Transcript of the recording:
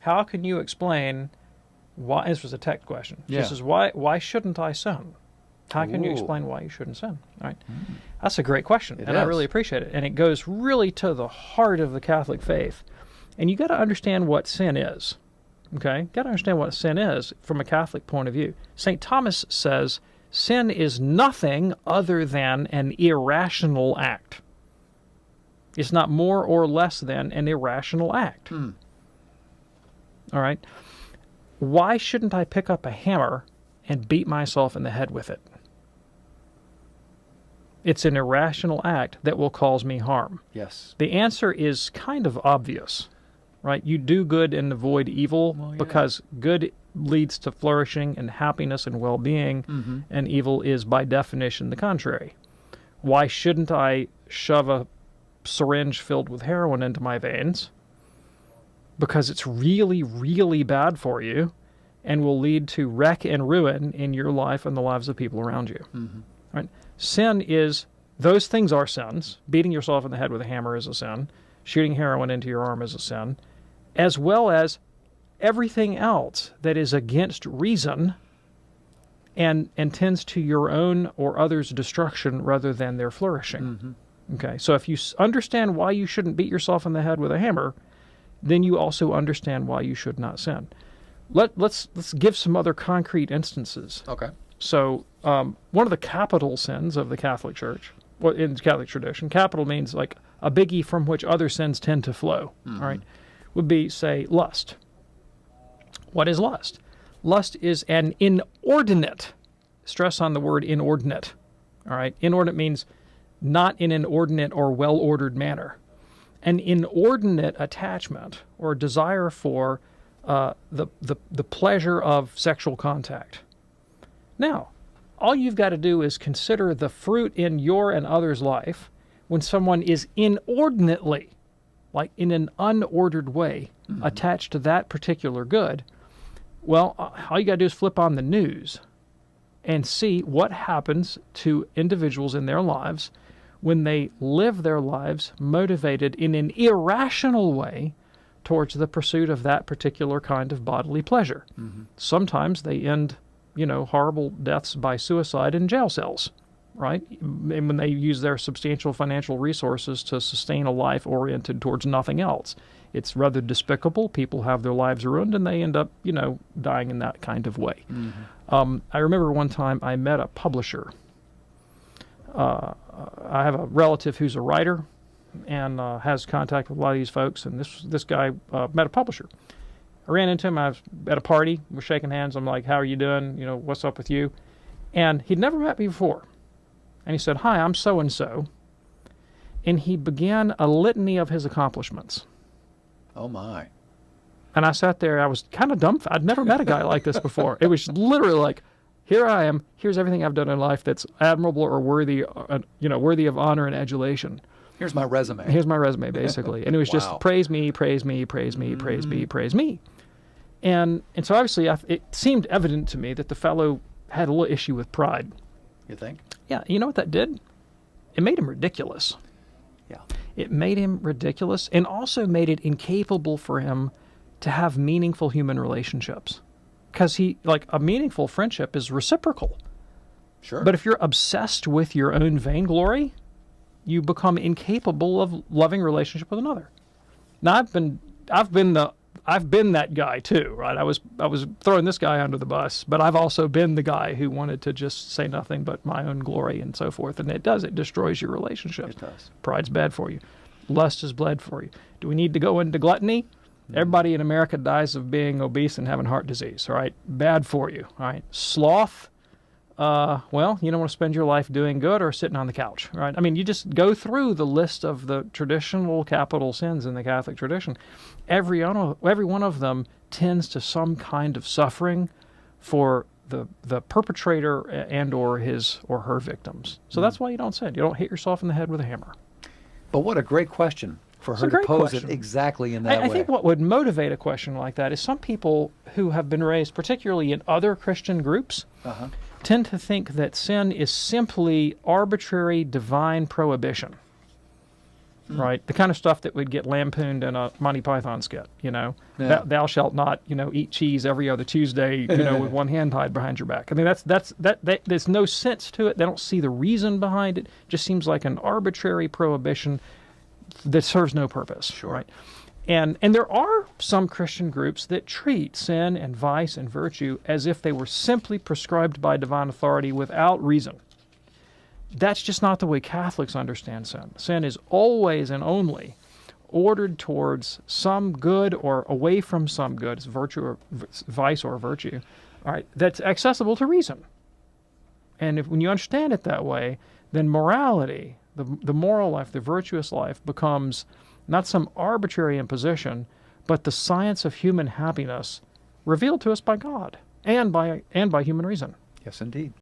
how can you explain why? This was a text question. Yeah. She says, why shouldn't I sin? How can you Ooh. explain why you shouldn't sin? All right. That's a great question, It and I is. really appreciate it. And it goes really to the heart of the Catholic faith. And you got to understand what sin is. Okay? Got to understand what sin is from a Catholic point of view. St. Thomas says sin is nothing other than an irrational act. It's not more or less than an irrational act. All right? Why shouldn't I pick up a hammer and beat myself in the head with it? It's an irrational act that will cause me harm. Yes. The answer is kind of obvious, right? You do good and avoid evil because good leads to flourishing and happiness and well-being, and evil is by definition the contrary. Why shouldn't I shove a syringe filled with heroin into my veins? Because it's really, really bad for you and will lead to wreck and ruin in your life and the lives of people around you. Right? Sin is, those things are sins. Beating yourself in the head with a hammer is a sin. Shooting heroin into your arm is a sin. As well as everything else that is against reason and tends to your own or others' destruction rather than their flourishing. Okay, so if you understand why you shouldn't beat yourself in the head with a hammer, then you also understand why you should not sin. Let's give some other concrete instances. Okay. So one of the capital sins of the Catholic Church, well, in the Catholic tradition, capital means like a biggie from which other sins tend to flow, all right, would be, say, lust. What is lust? Lust is an inordinate, stress on the word inordinate, all right? Inordinate means not in an ordinate or well-ordered manner. An inordinate attachment or desire for the pleasure of sexual contact. Now, all you've got to do is consider the fruit in your and others' life when someone is inordinately, like in an unordered way, attached to that particular good. Well, all you got to do is flip on the news and see what happens to individuals in their lives when they live their lives motivated in an irrational way towards the pursuit of that particular kind of bodily pleasure. Sometimes they end, horrible deaths by suicide in jail cells, right? And when they use their substantial financial resources to sustain a life oriented towards nothing else. It's rather despicable. People have their lives ruined, and they end up, dying in that kind of way. I remember one time I met a publisher. I have a relative who's a writer and has contact with a lot of these folks, and this guy met a publisher. I ran into him. I was at a party. We're shaking hands. I'm like, how are you doing? What's up with you? And he'd never met me before. And he said, hi, I'm so-and-so. And he began a litany of his accomplishments. Oh, my. And I sat there. I was kind of dumbfounded. I'd never met a guy like this before. It was literally like, here I am. Here's everything I've done in life that's admirable or worthy, worthy of honor and adulation. Here's my resume. Here's my resume, basically. And it was just praise me, praise me, praise me, praise me, praise me. And so obviously it seemed evident to me that the fellow had a little issue with pride. You think? Yeah. You know what that did? It made him ridiculous. Yeah. It made him ridiculous and also made it incapable for him to have meaningful human relationships. Because a meaningful friendship is reciprocal. Sure. But if you're obsessed with your own vainglory, you become incapable of loving relationship with another. Now I've been that guy too, right? I was throwing this guy under the bus, but I've also been the guy who wanted to just say nothing but my own glory and so forth. And it destroys your relationships. It does. Pride's bad for you. Lust is bad for you. Do we need to go into gluttony? Everybody in America dies of being obese and having heart disease, all right? Bad for you, all right? Sloth, well, you don't want to spend your life doing good or sitting on the couch, right? I mean, you just go through the list of the traditional capital sins in the Catholic tradition. Every one of them tends to some kind of suffering for the perpetrator and or his or her victims. So that's why you don't sin. You don't hit yourself in the head with a hammer. But what a great question for her to pose it exactly in that way. I think what would motivate a question like that is some people who have been raised, particularly in other Christian groups, tend to think that sin is simply arbitrary divine prohibition. right? The kind of stuff that would get lampooned in a Monty Python skit, Yeah. Thou shalt not, eat cheese every other Tuesday, with one hand tied behind your back. I mean, that there's no sense to it. They don't see the reason behind it. It just seems like an arbitrary prohibition that serves no purpose, Sure. right? And there are some Christian groups that treat sin and vice and virtue as if they were simply prescribed by divine authority without reason. That's just not the way Catholics understand sin. Sin is always and only ordered towards some good or away from some good, it's virtue or vice or virtue, all right, that's accessible to reason. And when you understand it that way, then morality, the moral life, the virtuous life, becomes not some arbitrary imposition, but the science of human happiness revealed to us by God and by human reason. Yes, indeed.